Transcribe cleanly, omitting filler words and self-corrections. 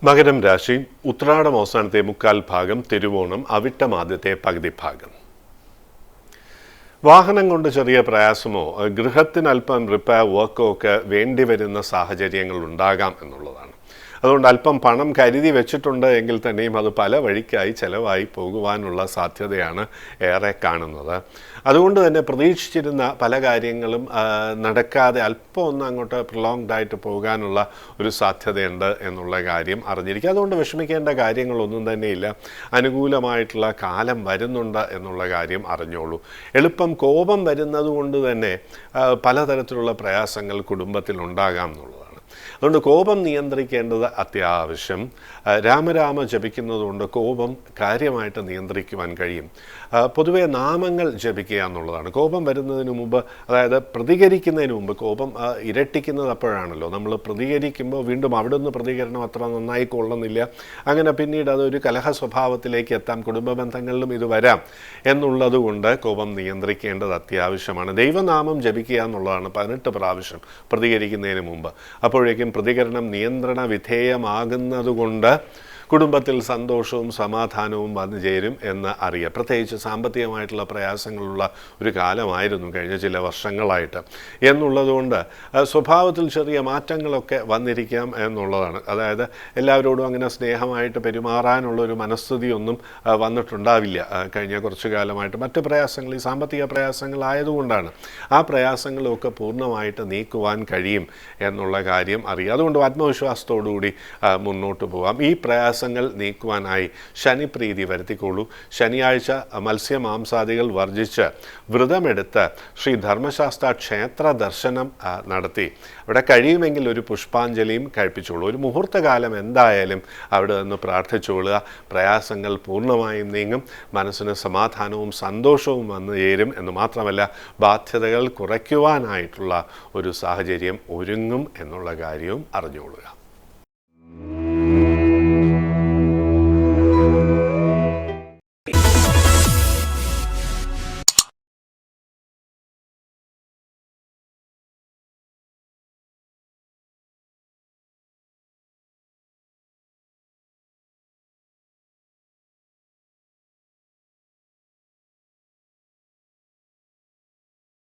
മകരം രാശി ഉത്രാടം അവസാനത്തെ മുക്കാൽ ഭാഗം, തിരുവോണം അവിട്ടം ആദ്യത്തെ പകുതി ഭാഗം. വാഹനം കൊണ്ട് ചെറിയ പ്രയാസമോ ഗൃഹത്തിന് അല്പം റിപ്പയർ വർക്കോ ഒക്കെ വേണ്ടിവരുന്ന സാഹചര്യങ്ങൾ ഉണ്ടാകാം എന്നുള്ളതാണ്. അതുകൊണ്ട് അല്പം പണം കരുതി വെച്ചിട്ടുണ്ട് എങ്കിൽ തന്നെയും അത് പല വഴിക്കായി ചിലവായി പോകുവാനുള്ള സാധ്യതയാണ് ഏറെ കാണുന്നത്. അതുകൊണ്ട് തന്നെ പ്രതീക്ഷിച്ചിരുന്ന പല കാര്യങ്ങളും നടക്കാതെ അല്പം ഒന്ന് അങ്ങോട്ട് പ്രൊലോങ്ഡ് ആയിട്ട് പോകാനുള്ള ഒരു സാധ്യതയുണ്ട് എന്നുള്ള കാര്യം അറിഞ്ഞിരിക്കുക. അതുകൊണ്ട് വിഷമിക്കേണ്ട കാര്യങ്ങളൊന്നും തന്നെയില്ല. അനുകൂലമായിട്ടുള്ള കാലം വരുന്നുണ്ട് എന്നുള്ള കാര്യം അറിഞ്ഞോളൂ. എളുപ്പം കോപം വരുന്നത് കൊണ്ട് തന്നെ പലതരത്തിലുള്ള പ്രയാസങ്ങൾ കുടുംബത്തിൽ ഉണ്ടാകാം എന്നുള്ളതാണ്. അതുകൊണ്ട് കോപം നിയന്ത്രിക്കേണ്ടത് അത്യാവശ്യം. രാമരാമ ജപിക്കുന്നതുകൊണ്ട് കോപം കാര്യമായിട്ട് നിയന്ത്രിക്കുവാൻ കഴിയും. പൊതുവെ നാമങ്ങൾ ജപിക്കുക എന്നുള്ളതാണ്. കോപം വരുന്നതിന് മുമ്പ്, അതായത് പ്രതികരിക്കുന്നതിന് മുമ്പ്, കോപം ഇരട്ടിക്കുന്നത് അപ്പോഴാണല്ലോ. നമ്മൾ പ്രതികരിക്കുമ്പോൾ വീണ്ടും അവിടെ നിന്ന് പ്രതികരണം അത്ര നന്നായി കൊള്ളുന്നില്ല, അങ്ങനെ പിന്നീട് അതൊരു കലഹ സ്വഭാവത്തിലേക്ക് എത്താം. കുടുംബ ബന്ധങ്ങളിലും ഇത് വരാം എന്നുള്ളത് കൊണ്ട് കോപം നിയന്ത്രിക്കേണ്ടത് അത്യാവശ്യമാണ്. ദൈവനാമം ജപിക്കുക എന്നുള്ളതാണ് 18 പ്രാവശ്യം പ്രതികരിക്കുന്നതിന് മുമ്പ്. അപ്പോഴേക്കും പ്രതികരണം നിയന്ത്രണ വിധേയമാകുന്നതുകൊണ്ട് കുടുംബത്തിൽ സന്തോഷവും സമാധാനവും വന്നു ചേരും എന്ന് അറിയാം. പ്രത്യേകിച്ച് സാമ്പത്തികമായിട്ടുള്ള പ്രയാസങ്ങളുള്ള ഒരു കാലമായിരുന്നു കഴിഞ്ഞ ചില വർഷങ്ങളായിട്ട് എന്നുള്ളതുകൊണ്ട് സ്വഭാവത്തിൽ ചെറിയ മാറ്റങ്ങളൊക്കെ വന്നിരിക്കാം എന്നുള്ളതാണ്. അതായത് എല്ലാവരോടും അങ്ങനെ സ്നേഹമായിട്ട് പെരുമാറാനുള്ളൊരു മനസ്ഥിതിയൊന്നും വന്നിട്ടുണ്ടാവില്ല കഴിഞ്ഞ കുറച്ചു കാലമായിട്ട്. മറ്റ് പ്രയാസങ്ങൾ, ഈ സാമ്പത്തിക പ്രയാസങ്ങളായതുകൊണ്ടാണ്. ആ പ്രയാസങ്ങളൊക്കെ പൂർണ്ണമായിട്ട് നീക്കുവാൻ കഴിയും എന്നുള്ള കാര്യം അറിയാം. അതുകൊണ്ട് ആത്മവിശ്വാസത്തോടുകൂടി മുന്നോട്ട് പോകാം. ഈ പ്രയാസങ്ങൾ നീക്കുവാനായി ശനിപ്രീതി വരുത്തിക്കൊള്ളൂ. ശനിയാഴ്ച മത്സ്യമാംസാദികൾ വർജിച്ച് വ്രതമെടുത്ത് ശ്രീ ധർമ്മശാസ്ത്ര ക്ഷേത്ര ദർശനം നടത്തി അവിടെ കഴിയുമെങ്കിൽ ഒരു പുഷ്പാഞ്ജലിയും കഴിപ്പിച്ചോളൂ. ഒരു മുഹൂർത്തകാലം എന്തായാലും അവിടെ നിന്ന് പ്രാർത്ഥിച്ചുകൊള്ളുക. പ്രയാസങ്ങൾ പൂർണ്ണമായും നീങ്ങും. മനസ്സിന് സമാധാനവും സന്തോഷവും വന്നു ചേരും എന്ന് മാത്രമല്ല, ബാധ്യതകൾ കുറയ്ക്കുവാനായിട്ടുള്ള ഒരു സാഹചര്യം ഒരുങ്ങും എന്നുള്ള കാര്യവും അറിഞ്ഞുകൊള്ളുക.